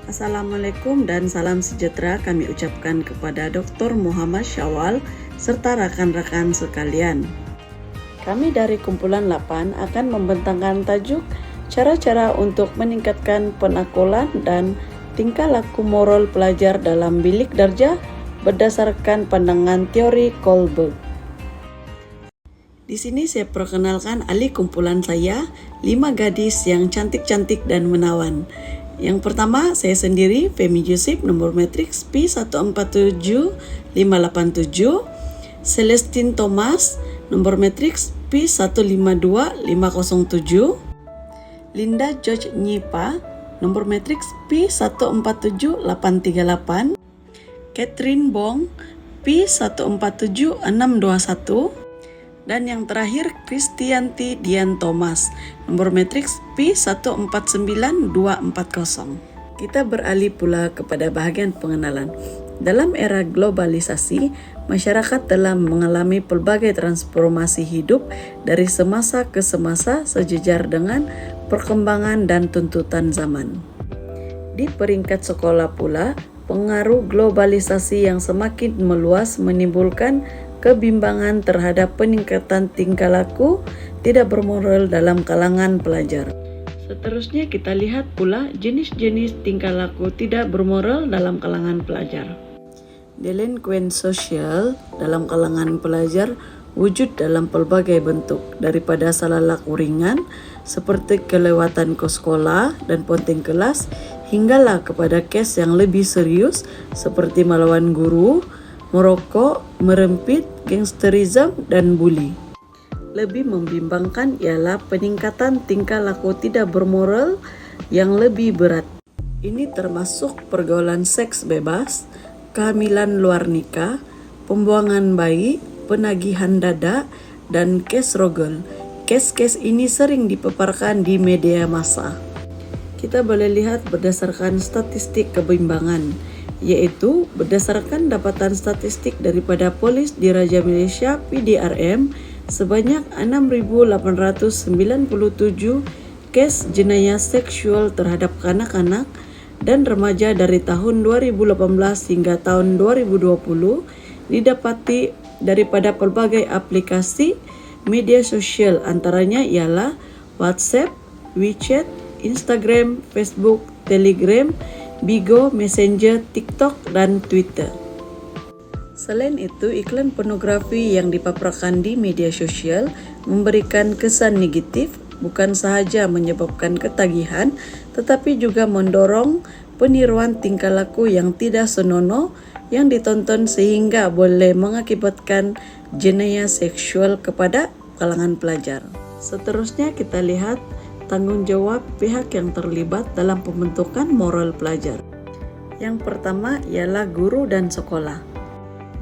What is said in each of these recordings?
Assalamualaikum dan salam sejahtera kami ucapkan kepada Dr. Muhammad Syawal serta rakan-rakan sekalian. Kami dari Kumpulan 8 akan membentangkan tajuk cara-cara untuk meningkatkan penakulan dan tingkah laku moral pelajar dalam bilik darjah berdasarkan pandangan teori Kohlberg. Di sini saya perkenalkan ahli kumpulan saya, 5 gadis yang cantik-cantik dan menawan. Yang pertama, saya sendiri, Femi Yusuf, nomor matriks P147587. Celestine Thomas, nomor matriks P152507. Linda George Nyipa, nomor matriks P147838. Catherine Bong, P147621. Dan yang terakhir, Kristianti Dian Thomas, nomor matriks P149240. Kita beralih pula kepada bahagian pengenalan. Dalam era globalisasi, masyarakat telah mengalami pelbagai transformasi hidup dari semasa ke semasa sejajar dengan perkembangan dan tuntutan zaman. Di peringkat sekolah pula, pengaruh globalisasi yang semakin meluas menimbulkan kebimbangan terhadap peningkatan tingkah laku tidak bermoral dalam kalangan pelajar. Seterusnya kita lihat pula jenis-jenis tingkah laku tidak bermoral dalam kalangan pelajar. Delinquent sosial dalam kalangan pelajar wujud dalam pelbagai bentuk, daripada salah laku ringan seperti kelewatan ke sekolah dan ponteng kelas, hinggalah kepada kes yang lebih serius seperti melawan guru, merokok, merempit, gangsterisme, dan bully. Lebih membimbangkan ialah peningkatan tingkah laku tidak bermoral yang lebih berat. Ini termasuk pergaulan seks bebas, kehamilan luar nikah, pembuangan bayi, penagihan dada, dan kes rogel. Kes-kes ini sering dipaparkan di media massa. Kita boleh lihat berdasarkan statistik kebimbangan, yaitu berdasarkan dapatan statistik daripada Polis Diraja Malaysia PDRM, sebanyak 6,897 kes jenayah seksual terhadap kanak-kanak dan remaja dari tahun 2018 hingga tahun 2020 didapati daripada pelbagai aplikasi media sosial, antaranya ialah WhatsApp, WeChat, Instagram, Facebook, Telegram, Bigo, Messenger, TikTok, dan Twitter. Selain itu, iklan pornografi yang dipaparkan di media sosial memberikan kesan negatif, bukan sahaja menyebabkan ketagihan, tetapi juga mendorong peniruan tingkah laku yang tidak senonoh yang ditonton sehingga boleh mengakibatkan jenayah seksual kepada kalangan pelajar. Seterusnya kita lihat tanggung jawab pihak yang terlibat dalam pembentukan moral pelajar. Yang pertama ialah guru dan sekolah.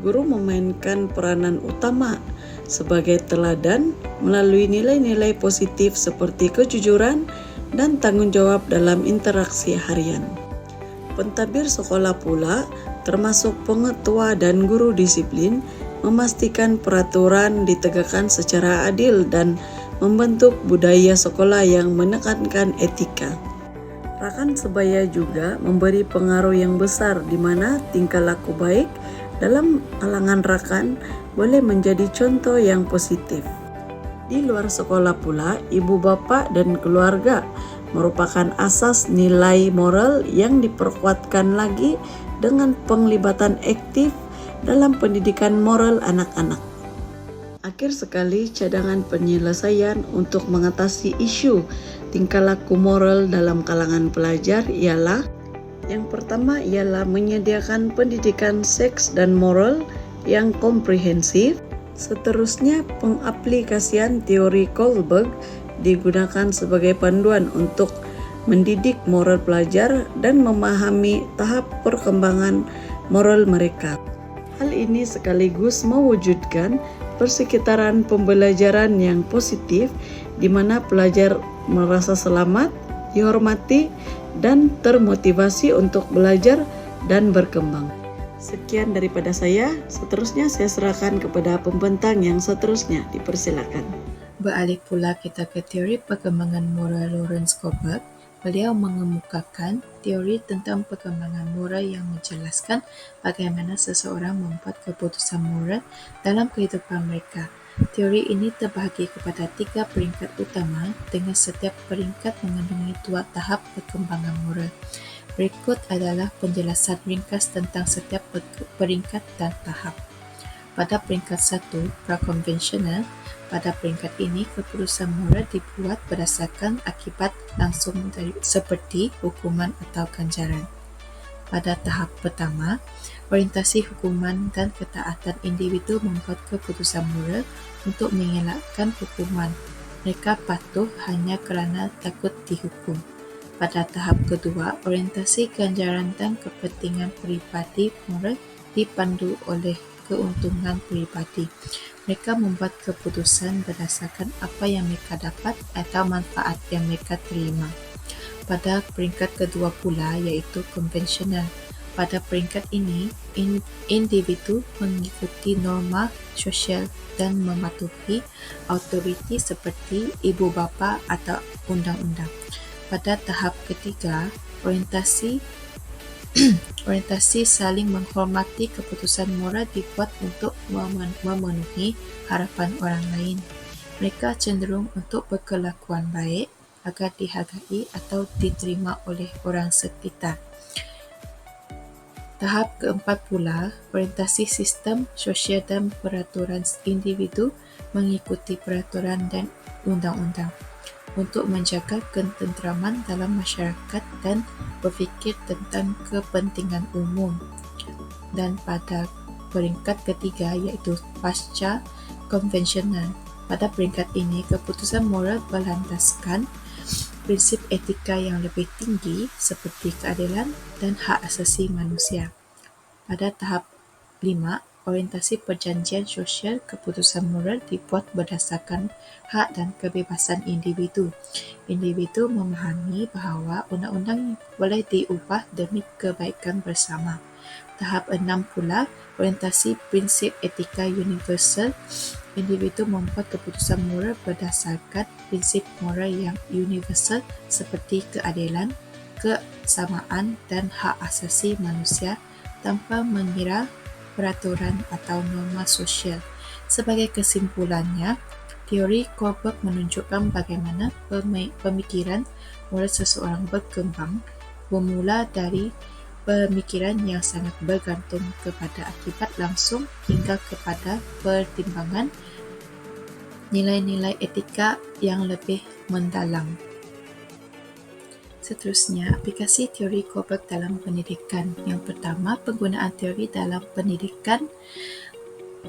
Guru memainkan peranan utama sebagai teladan melalui nilai-nilai positif seperti kejujuran dan tanggung jawab dalam interaksi harian. Pentadbir sekolah pula, termasuk pengetua dan guru disiplin, memastikan peraturan ditegakkan secara adil dan membentuk budaya sekolah yang menekankan etika. Rakan sebaya juga memberi pengaruh yang besar di mana tingkah laku baik dalam kalangan rakan boleh menjadi contoh yang positif. Di luar sekolah pula, ibu bapa dan keluarga merupakan asas nilai moral yang diperkuatkan lagi dengan penglibatan aktif dalam pendidikan moral anak-anak. Akhir sekali, cadangan penyelesaian untuk mengatasi isu tingkah laku moral dalam kalangan pelajar ialah yang pertama ialah menyediakan pendidikan seks dan moral yang komprehensif. Seterusnya, pengaplikasian teori Kohlberg digunakan sebagai panduan untuk mendidik moral pelajar dan memahami tahap perkembangan moral mereka. Hal ini sekaligus mewujudkan persekitaran pembelajaran yang positif di mana pelajar merasa selamat, dihormati, dan termotivasi untuk belajar dan berkembang. Sekian daripada saya, seterusnya saya serahkan kepada pembentang yang seterusnya, dipersilakan. Beralih pula kita ke teori perkembangan moral Lawrence Kohlberg. Beliau mengemukakan teori tentang perkembangan moral yang menjelaskan bagaimana seseorang membuat keputusan moral dalam kehidupan mereka. Teori ini terbahagi kepada 3 peringkat utama dengan setiap peringkat mengandungi 2 tahap perkembangan moral. Berikut adalah penjelasan ringkas tentang setiap peringkat dan tahap. Pada peringkat 1, prakonvensional, pada peringkat ini keputusan moral dibuat berdasarkan akibat langsung seperti hukuman atau ganjaran. Pada tahap pertama, orientasi hukuman dan ketaatan individu membuat keputusan moral untuk mengelakkan hukuman. Mereka patuh hanya kerana takut dihukum. Pada tahap kedua, orientasi ganjaran dan kepentingan peribadi moral dipandu oleh keuntungan peribadi. Mereka membuat keputusan berdasarkan apa yang mereka dapat atau manfaat yang mereka terima. Pada peringkat kedua pula iaitu konvensional. Pada peringkat ini, individu mengikuti norma sosial dan mematuhi autoriti seperti ibu bapa atau undang-undang. Pada tahap ketiga, orientasi saling menghormati keputusan moral dibuat untuk memenuhi harapan orang lain. Mereka cenderung untuk berkelakuan baik agar dihargai atau diterima oleh orang sekitar. Tahap keempat pula, orientasi sistem sosial dan peraturan individu mengikuti peraturan dan undang-undang untuk menjaga ketenteraman dalam masyarakat dan berfikir tentang kepentingan umum. Dan pada peringkat ketiga iaitu pasca konvensional. Pada peringkat ini, keputusan moral berlandaskan prinsip etika yang lebih tinggi seperti keadilan dan hak asasi manusia. Pada tahap 5, orientasi perjanjian sosial, keputusan moral dibuat berdasarkan hak dan kebebasan individu. Individu memahami bahawa undang-undang boleh diubah demi kebaikan bersama. Tahap 6 pula, orientasi prinsip etika universal. Individu membuat keputusan moral berdasarkan prinsip moral yang universal seperti keadilan, kesamaan dan hak asasi manusia tanpa mengira peraturan atau norma sosial. Sebagai kesimpulannya, teori Kohlberg menunjukkan bagaimana pemikiran moral seseorang berkembang bermula dari pemikiran yang sangat bergantung kepada akibat langsung hingga kepada pertimbangan nilai-nilai etika yang lebih mendalam. Seterusnya, aplikasi teori Kohlberg dalam pendidikan. Yang pertama, penggunaan teori dalam pendidikan.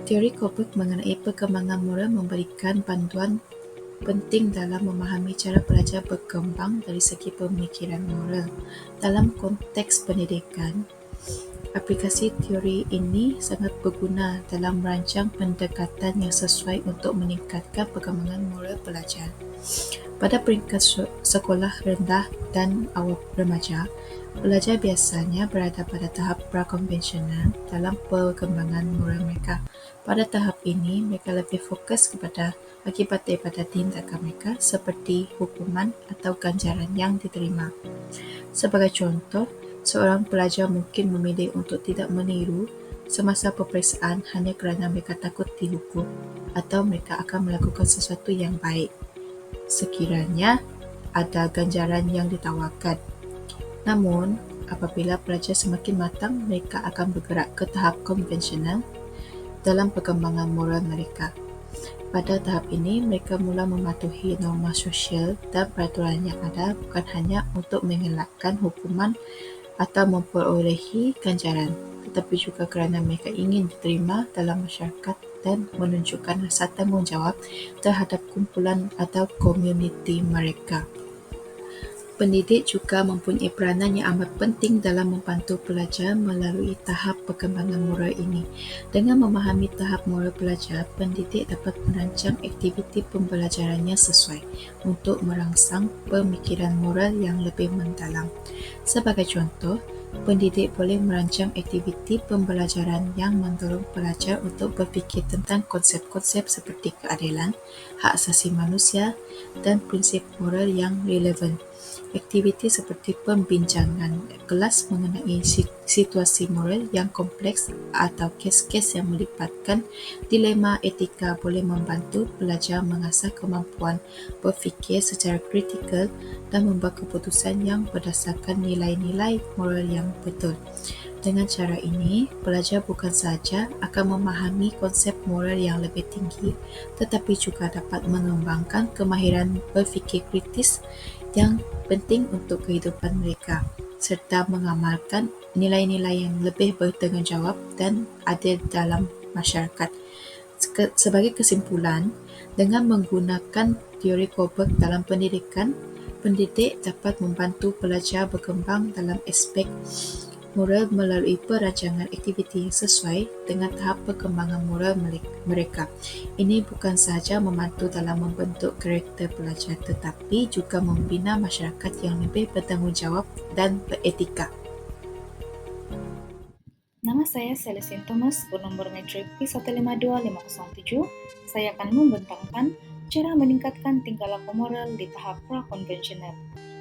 Teori Kohlberg mengenai perkembangan moral memberikan bantuan penting dalam memahami cara pelajar berkembang dari segi pemikiran moral. Dalam konteks pendidikan, aplikasi teori ini sangat berguna dalam merancang pendekatan yang sesuai untuk meningkatkan perkembangan moral pelajar. Pada peringkat sekolah rendah dan awal remaja, pelajar biasanya berada pada tahap prakonvensional dalam perkembangan moral mereka. Pada tahap ini, mereka lebih fokus kepada akibat daripada tindakan mereka seperti hukuman atau ganjaran yang diterima. Sebagai contoh, seorang pelajar mungkin memilih untuk tidak meniru semasa peperiksaan hanya kerana mereka takut dihukum atau mereka akan melakukan sesuatu yang baik sekiranya ada ganjaran yang ditawarkan. Namun, apabila pelajar semakin matang, mereka akan bergerak ke tahap konvensional dalam perkembangan moral mereka. Pada tahap ini, mereka mula mematuhi norma sosial dan peraturan yang ada bukan hanya untuk mengelakkan hukuman atau memperolehi ganjaran, tetapi juga kerana mereka ingin diterima dalam masyarakat dan menunjukkan rasa tanggungjawab terhadap kumpulan atau komuniti mereka. Pendidik juga mempunyai peranan yang amat penting dalam membantu pelajar melalui tahap perkembangan moral ini. Dengan memahami tahap moral pelajar, pendidik dapat merancang aktiviti pembelajarannya sesuai untuk merangsang pemikiran moral yang lebih mendalam. Sebagai contoh, pendidik boleh merancang aktiviti pembelajaran yang mendorong pelajar untuk berfikir tentang konsep-konsep seperti keadilan, hak asasi manusia dan prinsip moral yang relevan. Aktiviti seperti pembincangan kelas mengenai situasi moral yang kompleks atau kes-kes yang melibatkan dilema etika boleh membantu pelajar mengasah kemampuan berfikir secara kritikal dan membuat keputusan yang berdasarkan nilai-nilai moral yang betul. Dengan cara ini, pelajar bukan sahaja akan memahami konsep moral yang lebih tinggi, tetapi juga dapat mengembangkan kemahiran berfikir kritis yang penting untuk kehidupan mereka, serta mengamalkan nilai-nilai yang lebih bertanggungjawab dan adil dalam masyarakat. Sebagai kesimpulan, dengan menggunakan teori Kohlberg dalam pendidikan, pendidik dapat membantu pelajar berkembang dalam aspek moral melalui perancangan aktiviti yang sesuai dengan tahap perkembangan moral mereka. Ini bukan sahaja membantu dalam membentuk karakter pelajar tetapi juga membina masyarakat yang lebih bertanggungjawab dan beretika. Nama saya Celestine Thomas, bernomor metrik P152507. Saya akan membentangkan cara meningkatkan tingkah laku moral di tahap prakonvensional.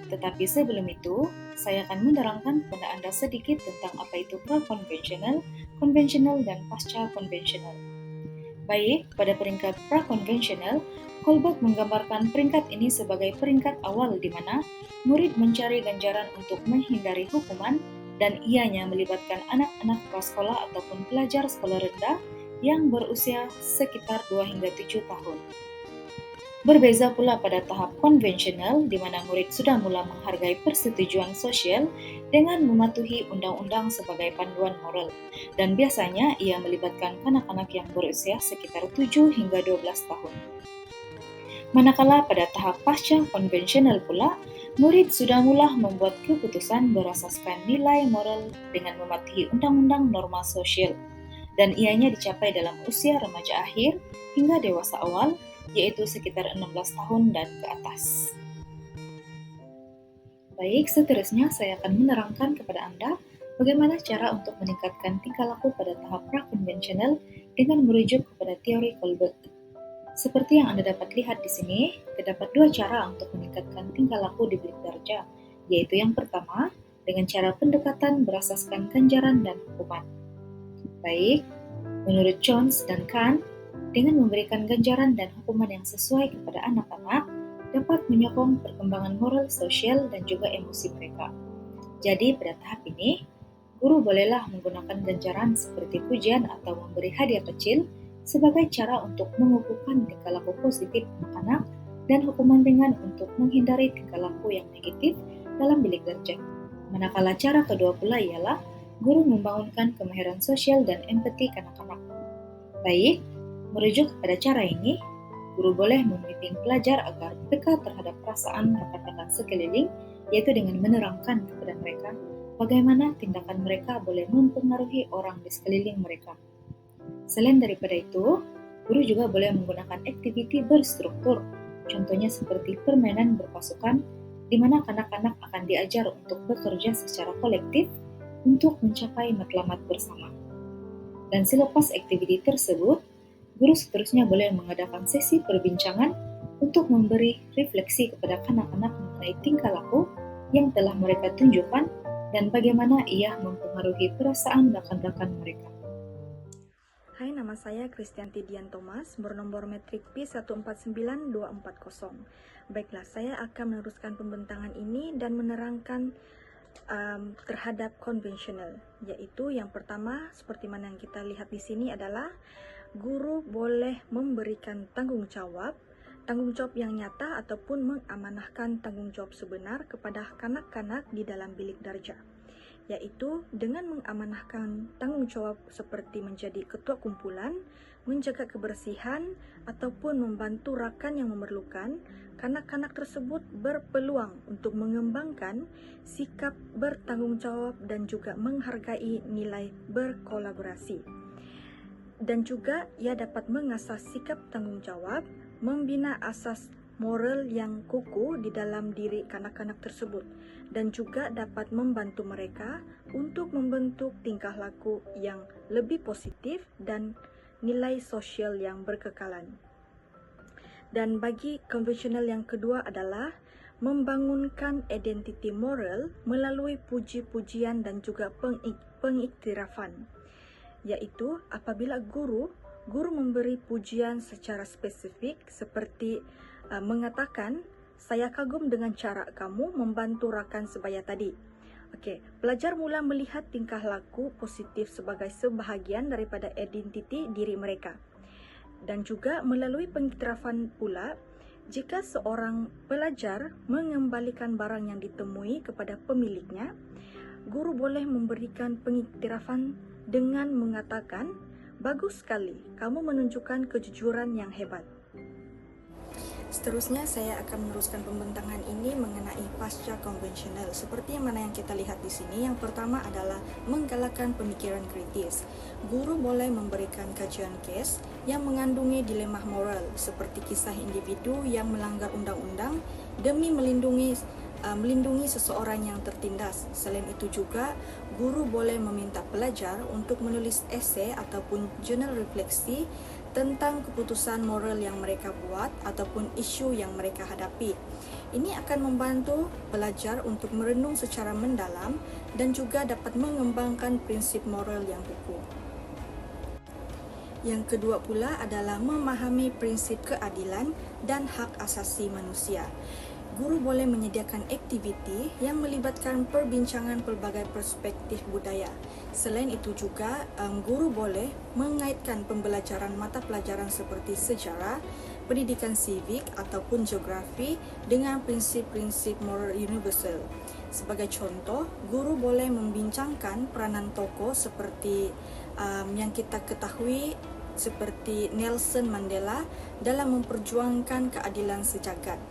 Tetapi sebelum itu, saya akan menerangkan kepada Anda sedikit tentang apa itu prakonvensional, konvensional, dan pasca konvensional. Baik, pada peringkat prakonvensional, Kohlberg menggambarkan peringkat ini sebagai peringkat awal di mana murid mencari ganjaran untuk menghindari hukuman dan ianya melibatkan anak-anak prasekolah ataupun pelajar sekolah rendah yang berusia sekitar 2 hingga 7 tahun. Berbeza pula pada tahap konvensional di mana murid sudah mula menghargai persetujuan sosial dengan mematuhi undang-undang sebagai panduan moral dan biasanya ia melibatkan kanak-kanak yang berusia sekitar 7 hingga 12 tahun. Manakala pada tahap pasca konvensional pula, murid sudah mula membuat keputusan berasaskan nilai moral dengan mematuhi undang-undang norma sosial dan ianya dicapai dalam usia remaja akhir hingga dewasa awal, yaitu sekitar 16 tahun dan ke atas. Baik, seterusnya saya akan menerangkan kepada Anda bagaimana cara untuk meningkatkan tingkah laku pada tahap prakonvensional dengan merujuk kepada teori Kohlberg. Seperti yang Anda dapat lihat di sini, terdapat 2 cara untuk meningkatkan tingkah laku di bilik darjah, yaitu yang pertama, dengan cara pendekatan berasaskan ganjaran dan hukuman. Baik, menurut Jones dan Kahn, dengan memberikan ganjaran dan hukuman yang sesuai kepada anak-anak dapat menyokong perkembangan moral, sosial, dan juga emosi mereka. Jadi pada tahap ini, guru bolehlah menggunakan ganjaran seperti pujian atau memberi hadiah kecil sebagai cara untuk mengukuhkan tingkah laku positif anak-anak dan hukuman ringan untuk menghindari tingkah laku yang negatif dalam bilik darjah. Manakala cara kedua pula ialah guru membangunkan kemahiran sosial dan empati kanak-kanak. Baik, merujuk pada cara ini, guru boleh membimbing pelajar agar peka terhadap perasaan rekan-rekan sekeliling, yaitu dengan menerangkan kepada mereka bagaimana tindakan mereka boleh mempengaruhi orang di sekeliling mereka. Selain daripada itu, guru juga boleh menggunakan aktiviti berstruktur, contohnya seperti permainan berpasukan, di mana kanak-kanak akan diajar untuk bekerja secara kolektif untuk mencapai matlamat bersama. Dan selepas aktiviti tersebut, guru seterusnya boleh mengadakan sesi perbincangan untuk memberi refleksi kepada kanak-kanak mengenai tingkah laku yang telah mereka tunjukkan dan bagaimana ia mempengaruhi perasaan rekan-rekan mereka. Hai, nama saya Kristianti Dian Thomas, bernomor metrik P149240. Baiklah, saya akan meneruskan pembentangan ini dan menerangkan terhadap konvensional, yaitu yang pertama, seperti mana yang kita lihat di sini adalah guru boleh memberikan tanggung jawab yang nyata ataupun mengamanahkan tanggung jawab sebenar kepada kanak-kanak di dalam bilik darjah, yaitu dengan mengamanahkan tanggung jawab seperti menjadi ketua kumpulan, menjaga kebersihan, ataupun membantu rakan yang memerlukan. Kanak-kanak tersebut berpeluang untuk mengembangkan sikap bertanggung jawab dan juga menghargai nilai berkolaborasi. Dan juga ia dapat mengasah sikap tanggung jawab, membina asas moral yang kukuh di dalam diri kanak-kanak tersebut, dan juga dapat membantu mereka untuk membentuk tingkah laku yang lebih positif dan nilai sosial yang berkekalan. Dan bagi konvensional yang kedua adalah membangunkan identiti moral melalui puji-pujian dan juga pengiktirafan, yaitu apabila guru memberi pujian secara spesifik seperti mengatakan, "Saya kagum dengan cara kamu membantu rakan sebaya tadi." Okey, pelajar mula melihat tingkah laku positif sebagai sebahagian daripada identiti diri mereka. Dan juga melalui pengiktirafan pula, jika seorang pelajar mengembalikan barang yang ditemui kepada pemiliknya, guru boleh memberikan pengiktirafan dengan mengatakan, "Bagus sekali, kamu menunjukkan kejujuran yang hebat." Seterusnya, saya akan meneruskan pembentangan ini mengenai pasca konvensional. Seperti yang mana yang kita lihat di sini, yang pertama adalah menggalakkan pemikiran kritis. Guru boleh memberikan kajian kes yang mengandungi dilema moral, seperti kisah individu yang melanggar undang-undang demi melindungi seseorang yang tertindas. Selain itu juga, guru boleh meminta pelajar untuk menulis esei ataupun jurnal refleksi tentang keputusan moral yang mereka buat ataupun isu yang mereka hadapi. Ini akan membantu pelajar untuk merenung secara mendalam dan juga dapat mengembangkan prinsip moral yang kukuh. Yang kedua pula adalah memahami prinsip keadilan dan hak asasi manusia. Guru boleh menyediakan aktiviti yang melibatkan perbincangan pelbagai perspektif budaya. Selain itu juga, guru boleh mengaitkan pembelajaran mata pelajaran seperti sejarah, pendidikan sivik ataupun geografi dengan prinsip-prinsip moral universal. Sebagai contoh, guru boleh membincangkan peranan tokoh seperti yang kita ketahui seperti Nelson Mandela dalam memperjuangkan keadilan sejagat.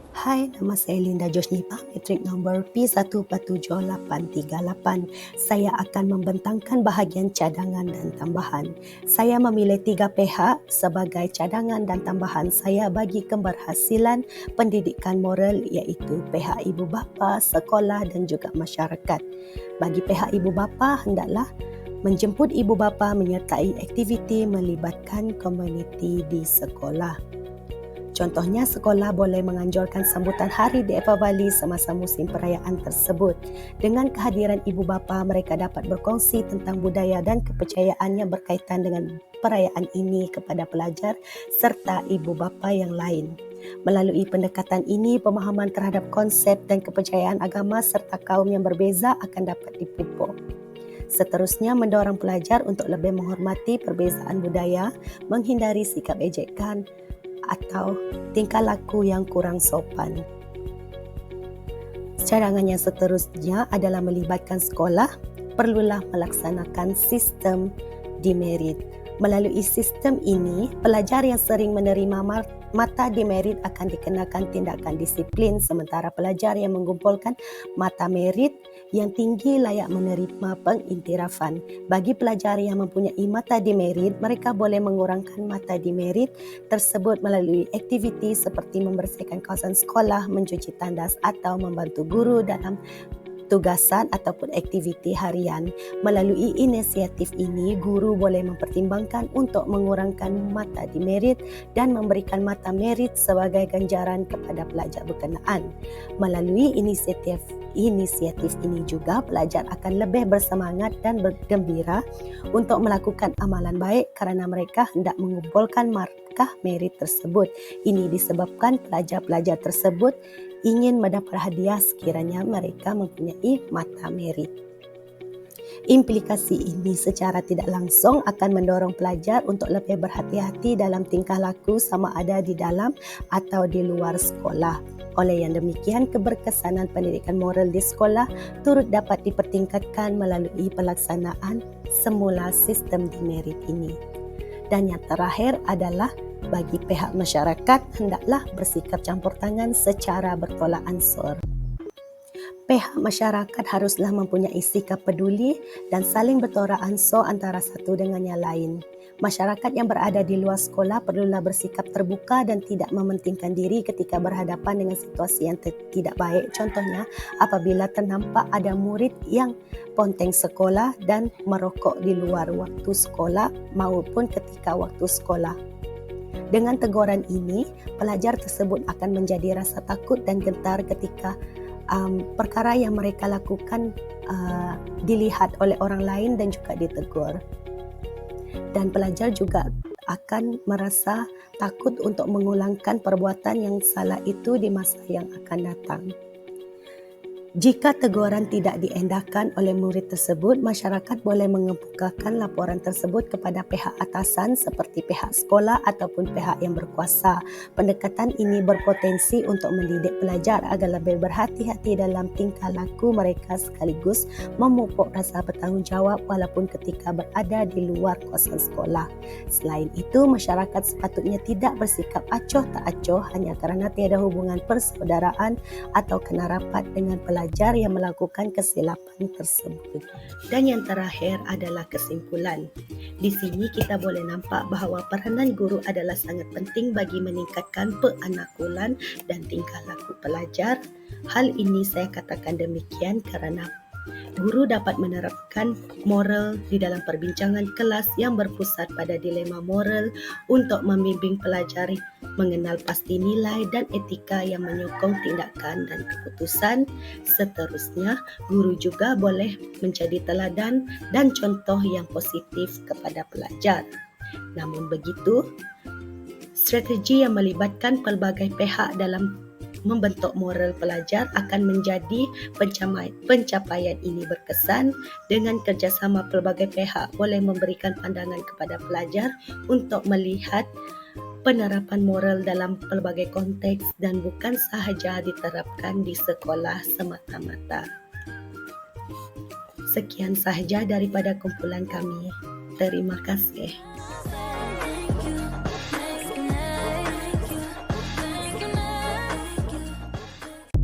Hai, nama saya Linda Josnipa, metrik nombor P1478838. Saya akan membentangkan bahagian cadangan dan tambahan. Saya memilih 3 pihak sebagai cadangan dan tambahan saya bagi keberhasilan pendidikan moral, iaitu pihak ibu bapa, sekolah dan juga masyarakat. Bagi pihak ibu bapa, hendaklah menjemput ibu bapa menyertai aktiviti melibatkan komuniti di sekolah. Contohnya, sekolah boleh menganjurkan sambutan Hari Deva Bali semasa musim perayaan tersebut. Dengan kehadiran ibu bapa, mereka dapat berkongsi tentang budaya dan kepercayaan yang berkaitan dengan perayaan ini kepada pelajar serta ibu bapa yang lain. Melalui pendekatan ini, pemahaman terhadap konsep dan kepercayaan agama serta kaum yang berbeza akan dapat dipupuk. Seterusnya, mendorong pelajar untuk lebih menghormati perbezaan budaya, menghindari sikap ejekan atau tingkah laku yang kurang sopan. Cadangan yang seterusnya adalah melibatkan sekolah, perlulah melaksanakan sistem demerit. Melalui sistem ini, pelajar yang sering menerima mata demerit akan dikenakan tindakan disiplin, sementara pelajar yang mengumpulkan mata merit yang tinggi layak menerima pengiktirafan. Bagi pelajar yang mempunyai mata demerit, mereka boleh mengurangkan mata demerit tersebut melalui aktiviti seperti membersihkan kawasan sekolah, mencuci tandas atau membantu guru dalam tugasan ataupun aktiviti harian. Melalui inisiatif ini, guru boleh mempertimbangkan untuk mengurangkan mata demerit dan memberikan mata merit sebagai ganjaran kepada pelajar berkenaan. Melalui inisiatif ini juga, pelajar akan lebih bersemangat dan bergembira untuk melakukan amalan baik kerana mereka hendak mengumpulkan markah merit tersebut. Ini disebabkan pelajar-pelajar tersebut ingin mendapat hadiah sekiranya mereka mempunyai mata merit. Implikasi ini secara tidak langsung akan mendorong pelajar untuk lebih berhati-hati dalam tingkah laku sama ada di dalam atau di luar sekolah. Oleh yang demikian, keberkesanan pendidikan moral di sekolah turut dapat dipertingkatkan melalui pelaksanaan semula sistem demerit ini. Dan yang terakhir adalah bagi pihak masyarakat, hendaklah bersikap campur tangan secara bertolak ansur. Pihak masyarakat haruslah mempunyai sikap peduli dan saling bertolak ansur antara satu dengan yang lain. Masyarakat yang berada di luar sekolah perlulah bersikap terbuka dan tidak mementingkan diri ketika berhadapan dengan situasi yang tidak baik. Contohnya, apabila ternampak ada murid yang ponteng sekolah dan merokok di luar waktu sekolah maupun ketika waktu sekolah. Dengan teguran ini, pelajar tersebut akan menjadi rasa takut dan gentar ketika perkara yang mereka lakukan dilihat oleh orang lain dan juga ditegur. Dan pelajar juga akan merasa takut untuk mengulangkan perbuatan yang salah itu di masa yang akan datang. Jika teguran tidak diendahkan oleh murid tersebut, masyarakat boleh mengemukakan laporan tersebut kepada pihak atasan seperti pihak sekolah ataupun pihak yang berkuasa. Pendekatan ini berpotensi untuk mendidik pelajar agar lebih berhati-hati dalam tingkah laku mereka sekaligus memupuk rasa bertanggungjawab walaupun ketika berada di luar kawasan sekolah. Selain itu, masyarakat sepatutnya tidak bersikap acuh tak acuh hanya kerana tiada hubungan persaudaraan atau kena rapat dengan pelajar yang melakukan kesilapan tersebut. Dan yang terakhir adalah kesimpulan. Di sini kita boleh nampak bahawa peranan guru adalah sangat penting bagi meningkatkan peanakulan dan tingkah laku pelajar. Hal ini saya katakan demikian kerana guru dapat menerapkan moral di dalam perbincangan kelas yang berpusat pada dilema moral untuk membimbing pelajar mengenal pasti nilai dan etika yang menyokong tindakan dan keputusan. Seterusnya, guru juga boleh menjadi teladan dan contoh yang positif kepada pelajar. Namun begitu, strategi yang melibatkan pelbagai pihak dalam membentuk moral pelajar akan menjadi pencapaian ini berkesan. Dengan kerjasama pelbagai pihak boleh memberikan pandangan kepada pelajar untuk melihat penerapan moral dalam pelbagai konteks dan bukan sahaja diterapkan di sekolah semata-mata. Sekian sahaja daripada kumpulan kami. Terima kasih.